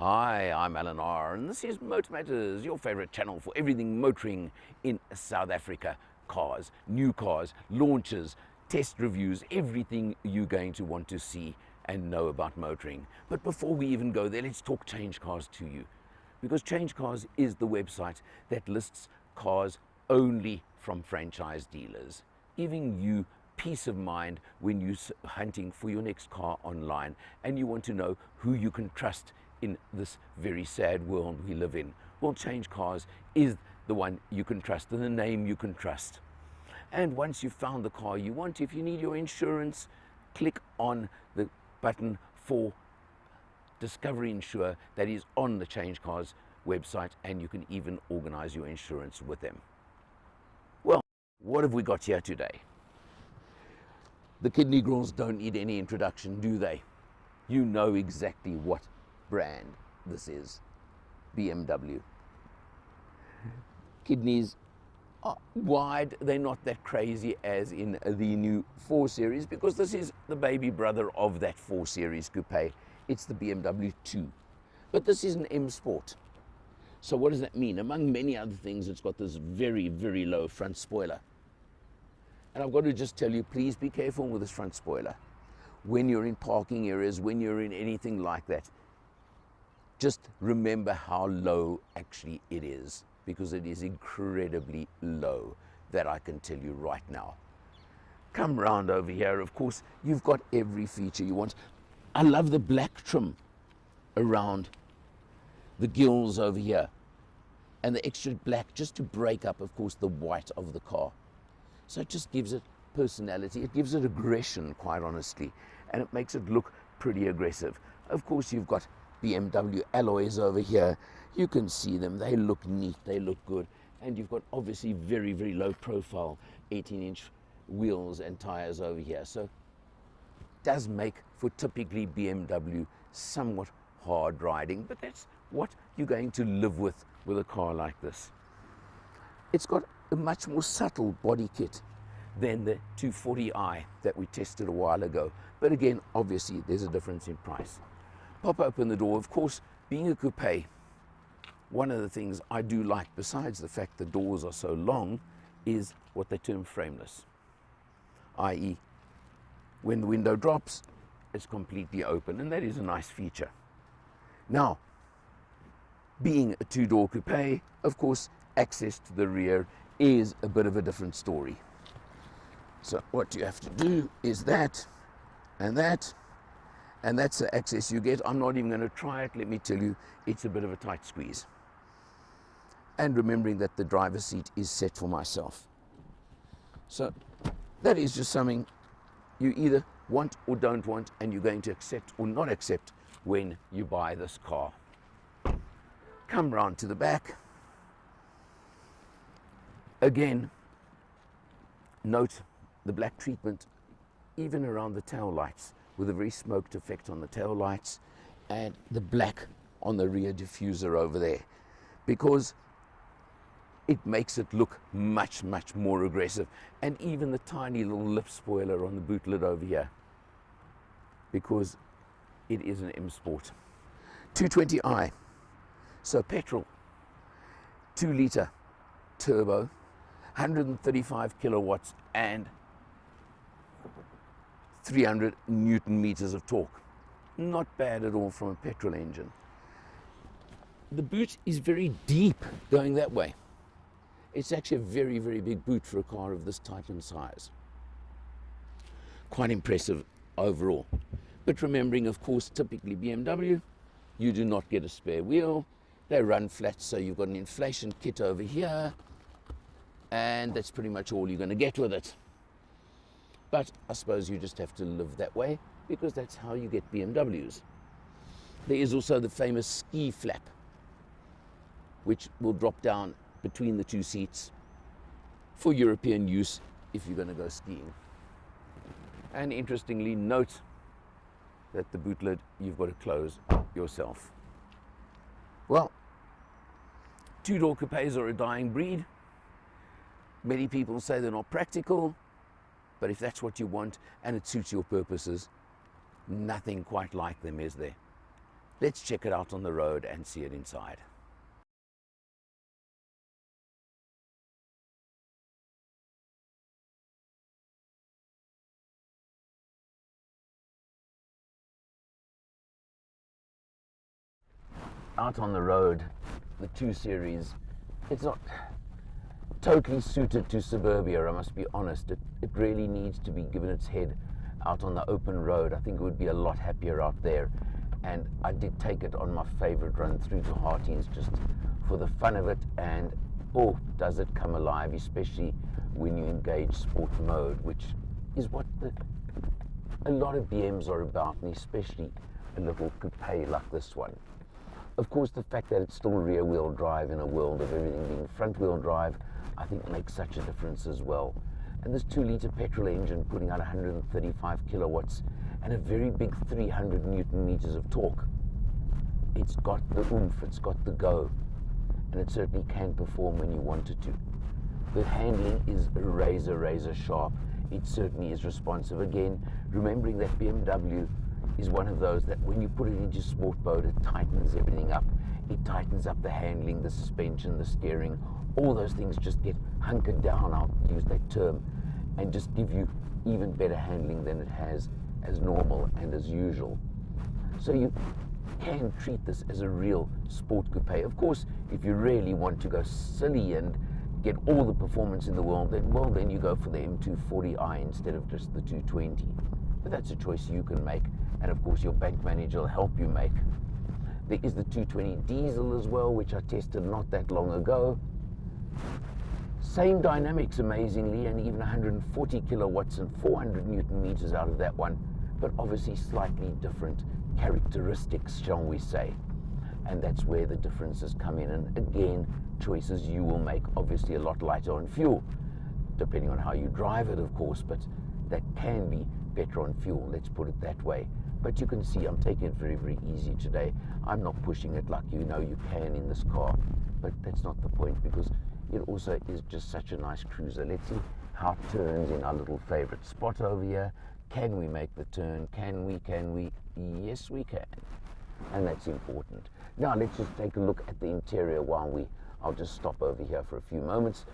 Hi, I'm Alan R, and this is Motor Matters, your favorite channel for everything motoring in South Africa. Cars, new cars, launches, test reviews, everything you're going to want to see and know about motoring. But before we even go there, let's talk Change Cars to you. Because Change Cars is the website that lists cars only from franchise dealers, giving you peace of mind when you're hunting for your next car online and you want to know who you can trust in this very sad world we live in. Well, Change Cars is the one you can trust and the name you can trust. And once you've found the car you want, if you need your insurance, click on the button for Discover Insure that is on the Change Cars website, and you can even organize your insurance with them. Well, what have we got here today? The kidney girls don't need any introduction, do they? You know exactly what brand this is. BMW. Kidneys are wide, they're not that crazy as in the new 4 Series, because this is the baby brother of that 4 Series coupe. It's the BMW 2. But this is an M Sport. So what does that mean? Among many other things, it's got this very, very low front spoiler. And I've got to just tell you, please be careful with this front spoiler. When you're in parking areas, when you're in anything like that, just remember how low actually it is, because it is incredibly low, that I can tell you right now. Come round over here, of course, you've got every feature you want. I love the black trim around the gills over here, and the extra black just to break up, of course, the white of the car. So it just gives it personality, it gives it aggression, quite honestly, and it makes it look pretty aggressive. Of course, you've got BMW alloys over here. You can see them, they look neat, they look good, and you've got obviously very, very low profile 18-inch wheels and tires over here. So it does make for typically BMW somewhat hard riding, but that's what you're going to live with a car like this. It's got a much more subtle body kit than the 240i that we tested a while ago. But again, obviously, there's a difference in price. Pop open the door. Of course, being a coupe, one of the things I do like, besides the fact the doors are so long, is what they term frameless, i.e. when the window drops, it's completely open, and that is a nice feature. Now, being a 2-door coupe, of course, access to the rear is a bit of a different story. So what you have to do is that, and that, and that's the access you get. I'm not even going to try it. Let me tell you, it's a bit of a tight squeeze. And remembering that the driver's seat is set for myself. So that is just something you either want or don't want, and you're going to accept or not accept when you buy this car. Come round to the back. Again, note the black treatment even around the tail lights, with a very smoked effect on the tail lights, and the black on the rear diffuser over there, because it makes it look much, much more aggressive. And even the tiny little lip spoiler on the boot lid over here, because it is an M Sport. 220i, so petrol, 2-litre turbo, 135 kilowatts and 300 Newton meters of torque. Not bad at all from a petrol engine. The boot is very deep going that way. It's actually a very, very big boot for a car of this type and size. Quite impressive overall. But remembering, of course, typically BMW, you do not get a spare wheel. They run flat, so you've got an inflation kit over here, and that's pretty much all you're going to get with it. But I suppose you just have to live that way, because that's how you get BMWs. There is also the famous ski flap, which will drop down between the 2 seats for European use if you're going to go skiing. And interestingly, note that the boot lid you've got to close yourself. Well, 2-door coupes are a dying breed. Many people say they're not practical, but if that's what you want and it suits your purposes, nothing quite like them, is there? Let's check it out on the road and see it inside. Out on the road, the 2 Series, it's not totally suited to suburbia, I must be honest. It really needs to be given its head out on the open road. I think it would be a lot happier out there. And I did take it on my favorite run through to Harties just for the fun of it, and oh, does it come alive, especially when you engage sport mode, which is what a lot of BMs are about, and especially a little coupe like this one. Of course, the fact that it's still rear-wheel drive in a world of everything being front-wheel drive, I think makes such a difference as well. And this 2-litre petrol engine putting out 135 kilowatts and a very big 300 Newton meters of torque. It's got the oomph, it's got the go, and it certainly can perform when you want it to. The handling is razor sharp. It certainly is responsive. Again, remembering that BMW is one of those that when you put it into sport mode, it tightens everything up. It tightens up the handling, the suspension, the steering. All those things just get hunkered down, I'll use that term, and just give you even better handling than it has as normal and as usual. So you can treat this as a real sport coupe. Of course, if you really want to go silly and get all the performance in the world, then you go for the M240i instead of just the 220. But that's a choice you can make, and of course your bank manager will help you make. There is the 220 diesel as well, which I tested not that long ago. Same dynamics, amazingly, and even 140 kilowatts and 400 Newton meters out of that one, but obviously slightly different characteristics, shall we say. And that's where the differences come in. And again, choices you will make, obviously a lot lighter on fuel, depending on how you drive it, of course, but that can be better on fuel, let's put it that way. But you can see I'm taking it very easy today. I'm not pushing it like you know you can in this car, but that's not the point, because it also is just such a nice cruiser. Let's see how it turns in our little favorite spot over here. Can we make the turn? Can we? Yes, we can. And that's important. Now let's just take a look at the interior while I'll just stop over here for a few moments.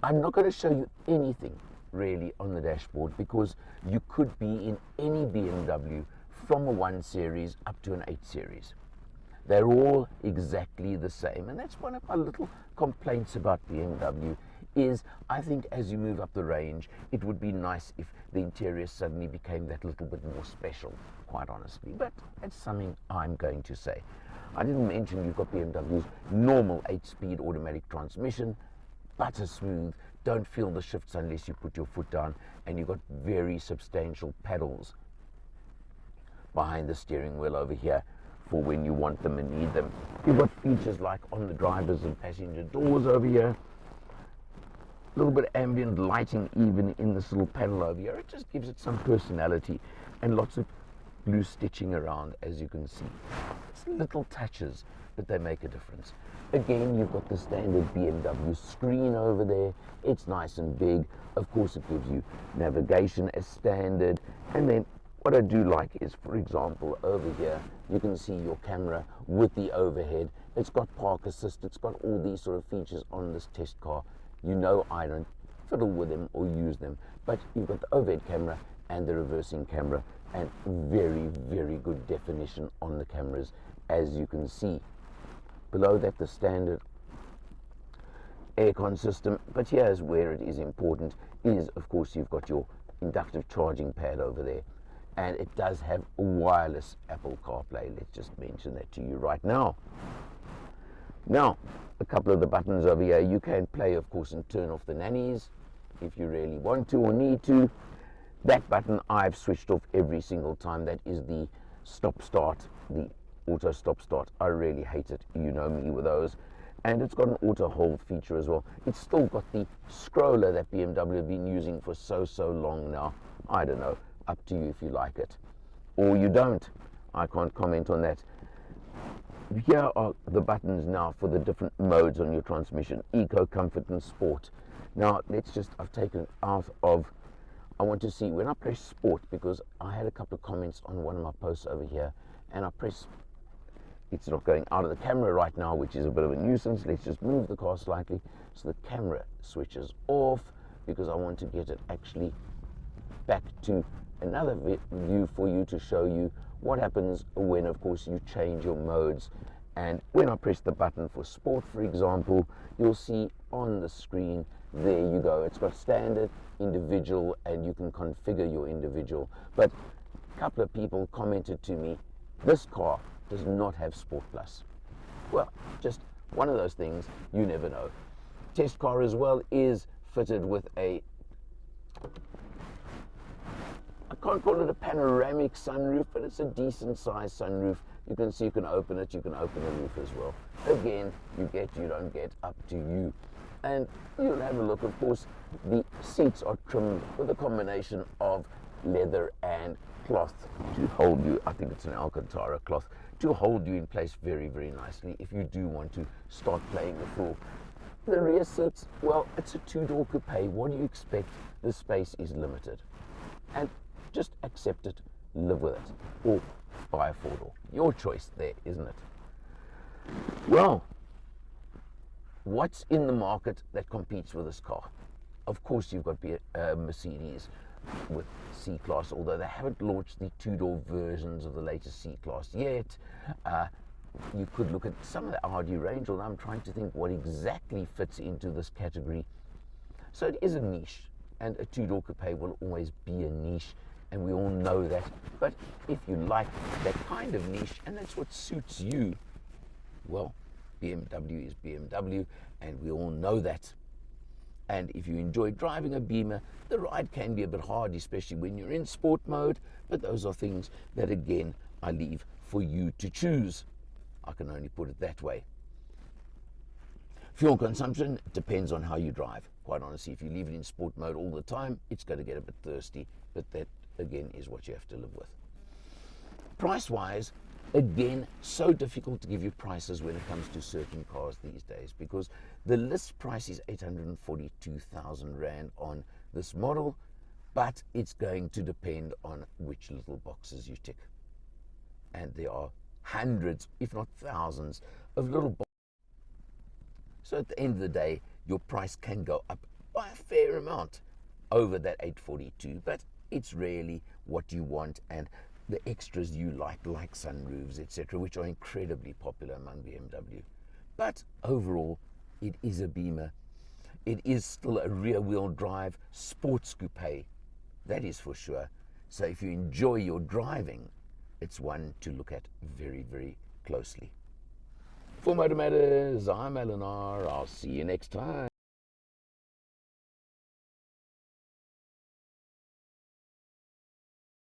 I'm not going to show you anything really on the dashboard, because you could be in any BMW from a 1 Series up to an 8 Series. They're all exactly the same, and that's one of my little complaints about BMW is I think as you move up the range, it would be nice if the interior suddenly became that little bit more special, quite honestly, but that's something I'm going to say. I didn't mention you've got BMW's normal 8-speed automatic transmission, butter smooth, don't feel the shifts unless you put your foot down, and you've got very substantial pedals behind the steering wheel over here for when you want them and need them. You've got features like on the drivers and passenger doors over here, a little bit of ambient lighting even in this little panel over here. It just gives it some personality, and lots of blue stitching around, as you can see. It's little touches, but they make a difference. Again, you've got the standard BMW screen over there. It's nice and big. Of course, it gives you navigation as standard. And then what I do like is, for example, over here, you can see your camera with the overhead. It's got park assist. It's got all these sort of features on this test car. You know I don't fiddle with them or use them, but you've got the overhead camera and the reversing camera, and very good definition on the cameras, as you can see. Below that, the standard aircon system, but here's where it is important, is of course you've got your inductive charging pad over there, and it does have a wireless Apple CarPlay. Let's just mention that to you right now. Now, a couple of the buttons over here, you can play, of course, and turn off the nannies if you really want to or need to. That button I've switched off every single time. That is the stop start, the auto stop start. I really hate it. You know me with those. And it's got an auto hold feature as well. It's still got the scroller that BMW have been using for so long now. I don't know, up to you if you like it or you don't. I can't comment on that. Here are the buttons now for the different modes on your transmission: Eco, Comfort and Sport. Now I've taken it out of, I want to see when I press Sport, because I had a couple of comments on one of my posts over here, and I press it's not going out of the camera right now, which is a bit of a nuisance. Let's just move the car slightly so the camera switches off, because I want to get it actually back to another view for you to show you what happens when, of course, you change your modes. And when I press the button for sport, for example, you'll see on the screen, there you go. It's got standard, individual, and you can configure your individual. But a couple of people commented to me, this car does not have Sport Plus. Well, just one of those things, you never know. Test car as well is fitted with a, I can't call it a panoramic sunroof, but it's a decent sized sunroof. You can see, you can open it, you can open the roof as well. Again, you don't get, up to you. And you'll have a look, of course, the seats are trimmed with a combination of leather and cloth to hold you, I think it's an Alcantara cloth, to hold you in place very, very nicely if you do want to start playing the floor. The rear seats, well, it's a two-door coupe. What do you expect? The space is limited. And just accept it, live with it, or buy a four-door. Your choice there, isn't it? Well, what's in the market that competes with this car? Of course, you've got Mercedes with C-Class, although they haven't launched the two-door versions of the latest C-Class yet. You could look at some of the Audi range, although I'm trying to think what exactly fits into this category. So it is a niche, and a two-door coupe will always be a niche, and we all know that. But if you like that kind of niche, and that's what suits you, well, BMW is BMW, and we all know that. And if you enjoy driving a Beamer, the ride can be a bit hard, especially when you're in sport mode, but those are things that, again, I leave for you to choose. I can only put it that way. Fuel consumption depends on how you drive. Quite honestly, if you leave it in sport mode all the time, it's going to get a bit thirsty, but that, again, is what you have to live with. Price-wise, again, so difficult to give you prices when it comes to certain cars these days, because the list price is 842,000 Rand on this model, but it's going to depend on which little boxes you tick. And there are hundreds, if not thousands, of little boxes. So at the end of the day, your price can go up by a fair amount over that 842, but it's really what you want and the extras you like sunroofs, etc., which are incredibly popular among BMW. But overall, it is a Beamer. It is still a rear-wheel drive sports coupe, that is for sure. So if you enjoy your driving, it's one to look at very, very closely. For Motor Matters, I'm Alan R. I'll see you next time.